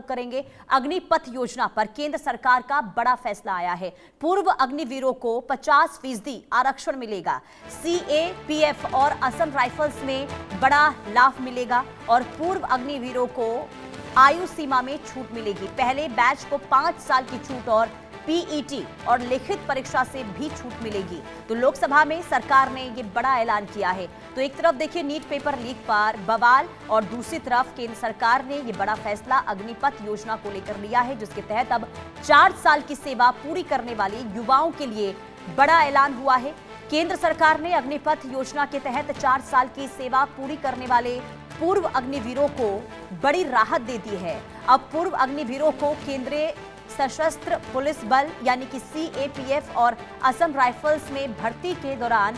करेंगे। अग्निपथ योजना पर केंद्र सरकार का बड़ा फैसला आया है। पूर्व अग्निवीरों को 50% आरक्षण मिलेगा। सीएपीएफ और असम राइफल्स में बड़ा लाभ मिलेगा और पूर्व अग्निवीरों को आयु सीमा में छूट मिलेगी। पहले बैच को 5 साल की छूट और पीईटी और लिखित परीक्षा से भी छूट मिलेगी। तो लोकसभा में सरकार ने ये बड़ा ऐलान किया है। तो एक तरफ देखिए नीट पेपर लीक पर बवाल और दूसरी तरफ केंद्र सरकार ने ये बड़ा फैसला अग्निपथ योजना को लेकर लिया है, जिसके तहत अब 4 साल की सेवा पूरी करने वाले युवाओं के लिए बड़ा ऐलान हुआ है। केंद्र सरकार ने अग्निपथ योजना के तहत 4 साल की सेवा पूरी करने वाले पूर्व अग्निवीरों को बड़ी राहत दे दी है। अब पूर्व अग्निवीरों को केंद्रीय सशस्त्र पुलिस बल यानी कि सीएपीएफ और असम राइफल्स में भर्ती के दौरान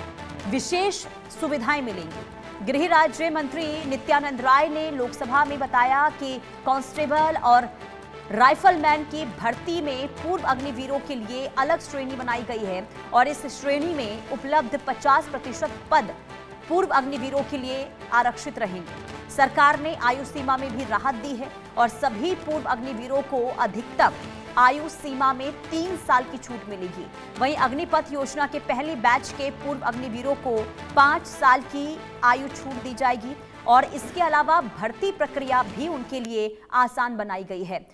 विशेष सुविधाएं मिलेंगी। गृह राज्य मंत्री नित्यानंद राय ने लोकसभा में बताया कि कांस्टेबल और राइफलमैन की भर्ती में पूर्व अग्निवीरों के लिए अलग श्रेणी बनाई गई है और इस श्रेणी में उपलब्ध 50% पद पूर्व अग्निवीरों के लिए आरक्षित रहेंगे। सरकार ने आयु सीमा में भी राहत दी है और सभी पूर्व अग्निवीरों को अधिकतम आयु सीमा में 3 साल की छूट मिलेगी। वहीं अग्निपथ योजना के पहले बैच के पूर्व अग्निवीरों को 5 साल की आयु छूट दी जाएगी और इसके अलावा भर्ती प्रक्रिया भी उनके लिए आसान बनाई गई है।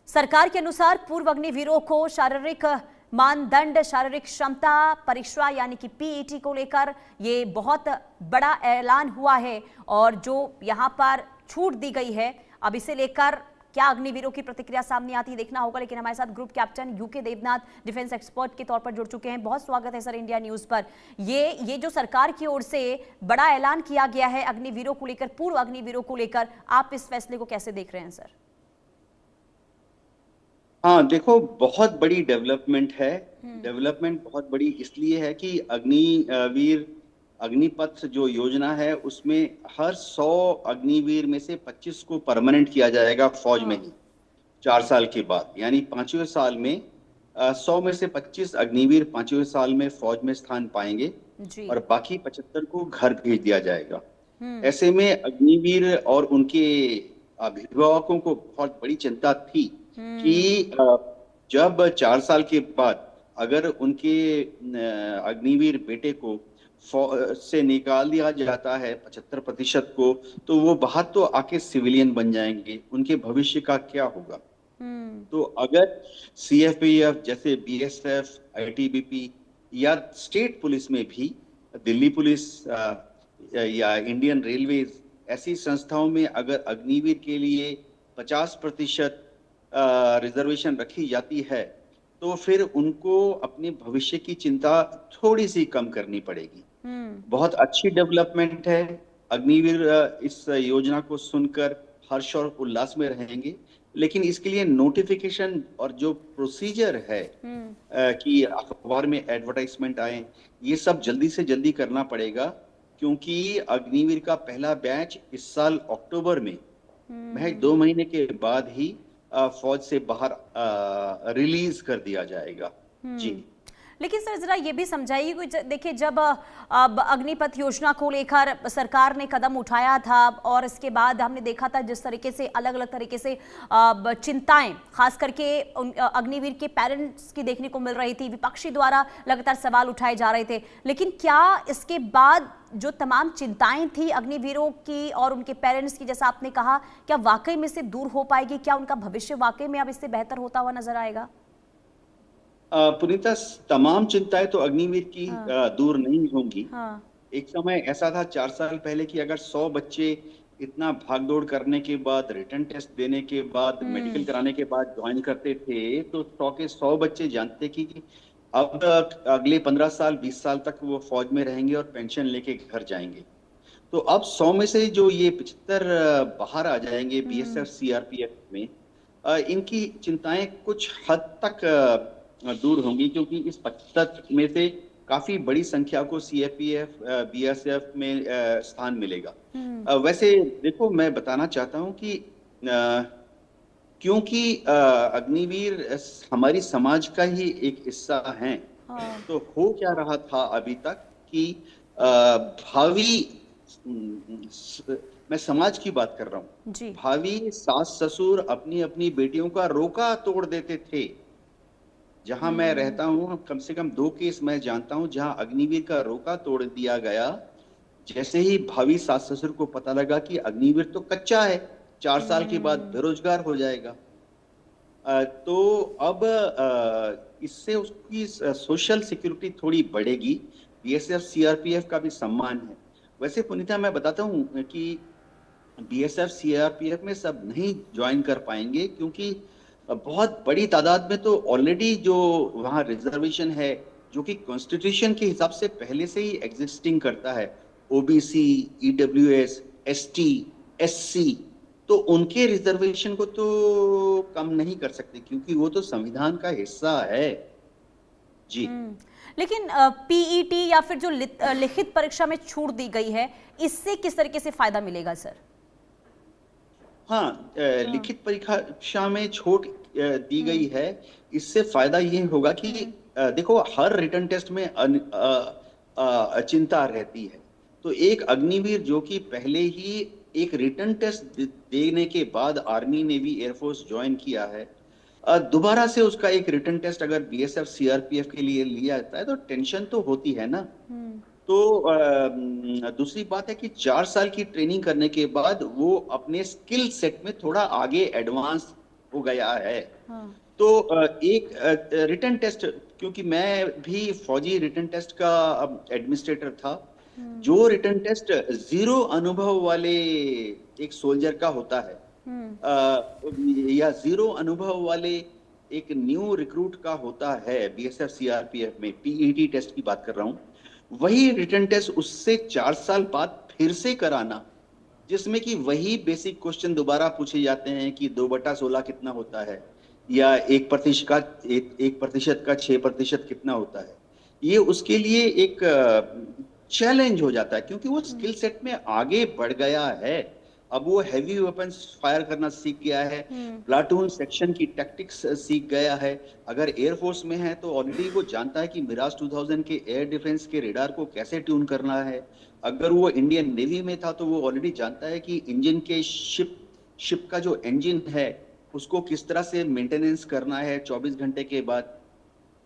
सरकार के अनुसार पूर्व अग्निवीरों को शारीरिक मानदंड, शारीरिक क्षमता परीक्षा यानी कि पीईटी को लेकर ये बहुत बड़ा ऐलान हुआ है और जो यहाँ पर छूट दी गई है, अब इसे लेकर क्या अग्निवीरों की प्रतिक्रिया सामने आती है देखना होगा। लेकिन हमारे साथ group captain U K Devnath defence expert के तौर पर जुड़ चुके हैं। बहुत स्वागत है सर इंडिया न्यूज पर। ये जो सरकार की ओर से बड़ा ऐलान किया गया है अग्निवीरों को लेकर, पूर्व अग्निवीरों को लेकर, आप इस फैसले को कैसे देख रहे हैं सर? हाँ देखो, बहुत बड़ी डेवलपमेंट है। डेवलपमेंट बहुत बड़ी इसलिए है कि अग्निवीर अग्निपथ जो योजना है उसमें हर 100 अग्निवीर में से 25 को परमानेंट किया जाएगा फौज में ही 4 साल के बाद। यानी 5वें साल में 100 में से 25 अग्निवीर 5वें साल में फौज में स्थान पाएंगे और बाकी 75 को घर भेज दिया जाएगा। ऐसे में अग्निवीर और उनके अभिभावकों को बहुत बड़ी चिंता थी कि जब 4 साल के बाद अगर उनके अग्निवीर बेटे को से निकाल दिया जाता है 75% को, तो वो बाहर तो आके सिविलियन बन जाएंगे, उनके भविष्य का क्या होगा? तो अगर सीएफपीएफ जैसे बीएसएफ, आईटीबीपी या स्टेट पुलिस में भी, दिल्ली पुलिस या इंडियन रेलवेज, ऐसी संस्थाओं में अगर अग्निवीर के लिए 50% रिजर्वेशन रखी जाती है तो फिर उनको अपने भविष्य की चिंता थोड़ी सी कम करनी पड़ेगी। बहुत अच्छी डेवलपमेंट है। अग्निवीर इस योजना को सुनकर हर्ष और उल्लास में रहेंगे, लेकिन इसके लिए नोटिफिकेशन और जो प्रोसीजर है कि अखबार में एडवर्टाइजमेंट आए, ये सब जल्दी से जल्दी करना पड़ेगा, क्योंकि अग्निवीर का पहला बैच इस साल अक्टूबर में महज 2 महीने के बाद ही फौज से बाहर रिलीज कर दिया जाएगा। जी, लेकिन सर जरा ये भी समझाइए कि देखिए जब अग्निपथ योजना को लेकर सरकार ने कदम उठाया था और इसके बाद हमने देखा था जिस तरीके से अलग अलग तरीके से चिंताएं खास करके अग्निवीर के पेरेंट्स की देखने को मिल रही थी, विपक्षी द्वारा लगातार सवाल उठाए जा रहे थे, लेकिन क्या इसके बाद जो तमाम चिंताएं थी अग्निवीरों की और उनके पेरेंट्स की, जैसा आपने कहा, क्या वाकई में से दूर हो पाएगी? क्या उनका भविष्य वाकई में अब इससे बेहतर होता हुआ नजर आएगा? पुनीता, तमाम चिंताएं तो अग्निवीर की दूर नहीं होंगी। एक समय ऐसा था 4 साल पहले कि अगर 100 बच्चे इतना भागदौड़ करने के बाद, रिटन टेस्ट देने के बाद, मेडिकल कराने के बाद ज्वाइन करते थे, तो 100 के 100 बच्चे जानते कि अब अगले 15 साल 20 साल तक वो फौज में रहेंगे और पेंशन लेके घर जाएंगे। तो अब 100 में से जो ये 75 बाहर आ जाएंगे बीएसएफ सीआरपीएफ में, इनकी चिंताएं कुछ हद तक दूर होंगी, क्योंकि इस 75 में से काफी बड़ी संख्या को सीएपीएफ बीएसएफ में स्थान मिलेगा। वैसे देखो, मैं बताना चाहता हूं कि क्योंकि अग्निवीर हमारी समाज का ही एक हिस्सा हैं, तो हो क्या रहा था अभी तक कि भावी मैं समाज की बात कर रहा हूँ। जी। भावी सास ससुर अपनी अपनी बेटियों का रोका तोड़ देते थे। जहां मैं रहता हूँ कम से कम 2 केस मैं जानता हूँ जहां अग्निवीर का रोका तोड़ दिया गया। जैसे ही भावी सास ससुर को पता लगा कि अग्निवीर तो कच्चा है, 4 साल के बाद बेरोजगार हो जाएगा, तो अब इससे उसकी सोशल सिक्योरिटी थोड़ी बढ़ेगी। बीएसएफ सीआरपीएफ का भी सम्मान है। वैसे पुनीता मैं बताता हूँ कि बीएसएफ सीआरपीएफ में सब नहीं ज्वाइन कर पाएंगे, क्योंकि बहुत बड़ी तादाद में तो ऑलरेडी जो वहाँ रिजर्वेशन है, जो कि कॉन्स्टिट्यूशन के हिसाब से पहले से ही एग्जिस्टिंग करता है, ओबीसी, ईडब्ल्यूएस, एसटी, एससी, तो उनके रिजर्वेशन को तो कम नहीं कर सकते, क्योंकि वो तो संविधान का हिस्सा है। जी। लेकिन पीईटी या फिर जो लिखित परीक्षा में छूट दी गई है, इससे किस तरीके से फायदा मिलेगा सर? हाँ, लिखित परीक्षा में छूट दी गई है। इससे फायदा ये होगा कि देखो, हर रिटन टेस्ट में चिंता रहती है। तो एक अग्निवीर जो कि पहले ही एक रिटन टेस्ट देने के बाद आर्मी नेवी एयरफोर्स ज्वाइन किया है, दोबारा से उसका एक रिटन टेस्ट अगर बीएसएफ सीआरपीएफ के लिए लिया जाता है तो टेंशन तो होती है ना। तो दूसरी बात है कि 4 साल की ट्रेनिंग करने के बाद वो अपने स्किल सेट में थोड़ा आगे एडवांस हो गया है। तो एक रिटन टेस्ट, क्योंकि मैं भी फौजी रिटन टेस्ट का एडमिनिस्ट्रेटर था, जो रिटन टेस्ट 0 अनुभव वाले एक सोल्जर का होता है, या 0 अनुभव वाले एक न्यू रिक्रूट का होता है बीएसएफ सीआरपीएफ में, पीईटी टेस्ट की बात कर रहा हूं, वही रिटन टेस्ट उससे 4 साल बाद फिर से कराना, जिसमें कि वही बेसिक क्वेश्चन दोबारा पूछे जाते हैं कि 2/16 कितना होता है, या 1% का 6% कितना होता है। ये उसके लिए एक चैलेंज हो जाता है, क्योंकि वो स्किल सेट में आगे बढ़ गया है। अब वो हैवी वेपन्स फायर करना सीख गया है, प्लाटून सेक्शन की टैक्टिक्स सीख गया है। अगर एयरफोर्स में है तो ऑलरेडी वो जानता है कि मिराज 2000 के एयर डिफेंस के रेडार को कैसे ट्यून करना है। अगर वो इंडियन नेवी में था तो वो ऑलरेडी जानता है कि इंजन के शिप का जो इंजन है उसको किस तरह से मेंटेनेंस करना है 24 घंटे के बाद।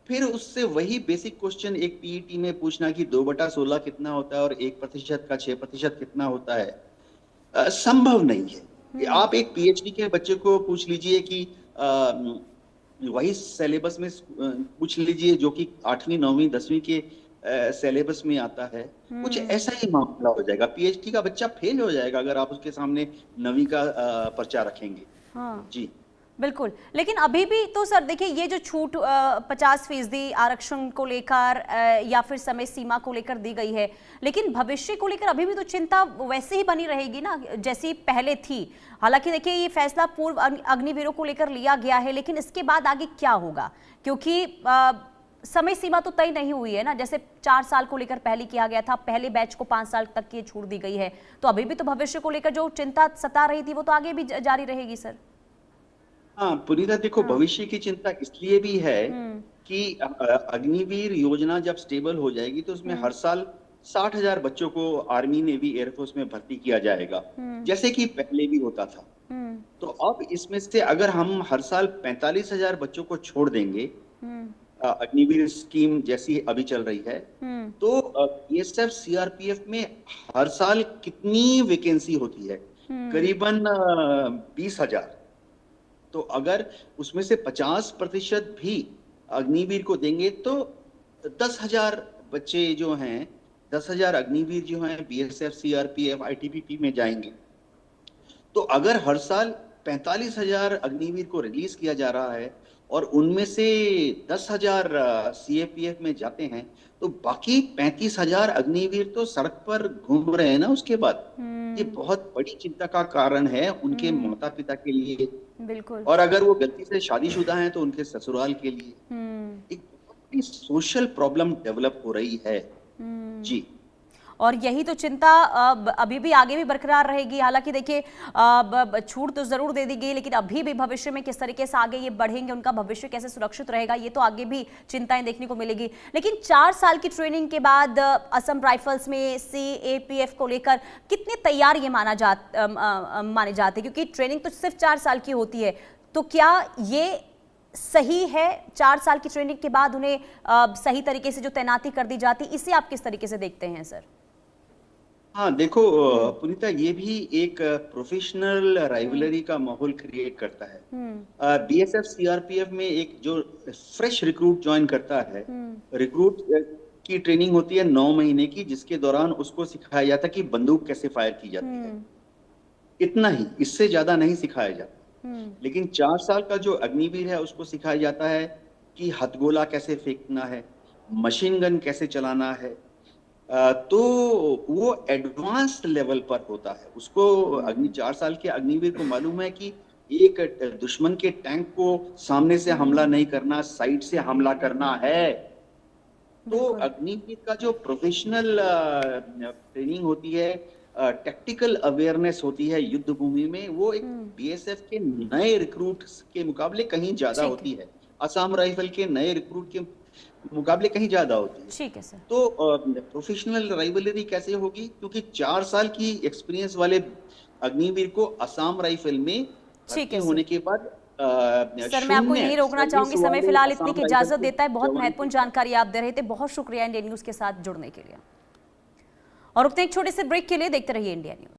फिर उससे वही बेसिक क्वेश्चन एक पीईटी में पूछना कि 2/16 कितना होता है और 1% का 6% कितना होता है, संभव नहीं है। आप एक पीएचडी के बच्चे को पूछ लीजिए कि वही सिलेबस में पूछ लीजिए जो कि 8वीं 9वीं 10वीं के सिलेबस में आता है, कुछ ऐसा ही मामला हो जाएगा। पीएचडी का बच्चा फेल हो जाएगा अगर आप उसके सामने 9वीं का पर्चा रखेंगे। हाँ। जी बिल्कुल, लेकिन अभी भी तो सर देखिए, ये जो छूट 50% आरक्षण को लेकर या फिर समय सीमा को लेकर दी गई है, लेकिन भविष्य को लेकर अभी भी तो चिंता वैसे ही बनी रहेगी ना जैसी पहले थी। हालांकि देखिए, ये फैसला पूर्व अग्निवीरों को लेकर लिया गया है, लेकिन इसके बाद आगे क्या होगा, क्योंकि समय सीमा तो तय नहीं हुई है ना। जैसे 4 साल को लेकर पहले किया गया था, पहले बैच को 5 साल तक की छूट दी गई है, तो अभी भी तो भविष्य को लेकर जो चिंता सता रही थी वो तो आगे भी जारी रहेगी सर। हाँ पुनीता, देखो, भविष्य की चिंता इसलिए भी है कि अग्निवीर योजना जब स्टेबल हो जाएगी तो उसमें हर साल 60,000 बच्चों को आर्मी नेवी एयरफोर्स में भर्ती किया जाएगा, जैसे कि पहले भी होता था। तो अब इसमें से अगर हम हर साल 45,000 बच्चों को छोड़ देंगे, अग्निवीर स्कीम जैसी अभी चल रही है, तो बीएसएफ सीआरपीएफ में हर साल कितनी वैकेंसी होती है? करीबन 20,000। तो अगर उसमें से 50% भी अग्निवीर को देंगे तो 10,000 बच्चे जो हैं, 10,000 अग्निवीर जो हैं बीएसएफ सीआरपीएफ आईटीबीपी में जाएंगे। तो अगर हर साल 45,000 अग्निवीर को रिलीज किया जा रहा है और उनमें से 10,000 सीएपीएफ में जाते हैं, तो बाकी 35,000 अग्निवीर तो सड़क पर घूम रहे हैं ना उसके बाद। ये बहुत बड़ी चिंता का कारण है उनके माता पिता के लिए, बिल्कुल, और अगर वो गलती से शादीशुदा हैं तो उनके ससुराल के लिए। एक बहुत बड़ी सोशल प्रॉब्लम डेवलप हो रही है। जी। और यही तो चिंता अभी भी आगे भी बरकरार रहेगी। हालांकि देखिए छूट तो जरूर दे दी गई, लेकिन अभी भी भविष्य में किस तरीके से आगे ये बढ़ेंगे, उनका भविष्य कैसे सुरक्षित रहेगा, ये तो आगे भी चिंताएं देखने को मिलेगी। लेकिन 4 साल की ट्रेनिंग के बाद असम राइफल्स में CAPF को लेकर कितने तैयार ये माने जाते, क्योंकि ट्रेनिंग तो सिर्फ 4 साल की होती है। तो क्या ये सही है 4 साल की ट्रेनिंग के बाद उन्हें सही तरीके से जो तैनाती कर दी जाती, इसे आप किस तरीके से देखते हैं सर? हाँ देखो पुनीता, ये भी एक प्रोफेशनल राइवलरी का माहौल क्रिएट करता है। BSF CRPF में एक जो फ्रेश रिक्रूट ज्वाइन करता है, रिक्रूट की ट्रेनिंग होती है 9 महीने की, जिसके दौरान उसको सिखाया जाता है कि बंदूक कैसे फायर की जाती है। इतना ही, इससे ज्यादा नहीं सिखाया जाता। लेकिन 4 साल का जो अग्निवीर है उसको सिखाया जाता है कि हथगोला कैसे फेंकना है, मशीन गन कैसे चलाना है। तो वो एडवांस लेवल पर होता है। उसको 4 साल के अग्निवीर को मालूम है कि एक दुश्मन के टैंक को सामने से हमला नहीं करना, साइड से हमला करना है। तो अग्निवीर का जो प्रोफेशनल ट्रेनिंग होती है, टैक्टिकल अवेयरनेस होती है युद्ध भूमि में, वो एक BSF के नए रिक्रूट्स के मुकाबले कहीं ज्यादा होती है। असम राइफल के नए रिक्रूट के मुकाबले कहीं ज्यादा होती है। ठीक है सर। तो प्रोफेशनल राइवलरी कैसे होगी, क्योंकि 4 साल की एक्सपीरियंस वाले अग्निवीर को असम राइफल में भर्ती होने के बाद सर मैं आपको यही रोकना चाहूंगी, समय फिलहाल इतनी की इजाजत देता है। बहुत महत्वपूर्ण जानकारी आप दे रहे थे, बहुत शुक्रिया इंडिया न्यूज के साथ जुड़ने के लिए। और रुकते एक छोटे से ब्रेक के लिए, देखते रहिए इंडिया न्यूज।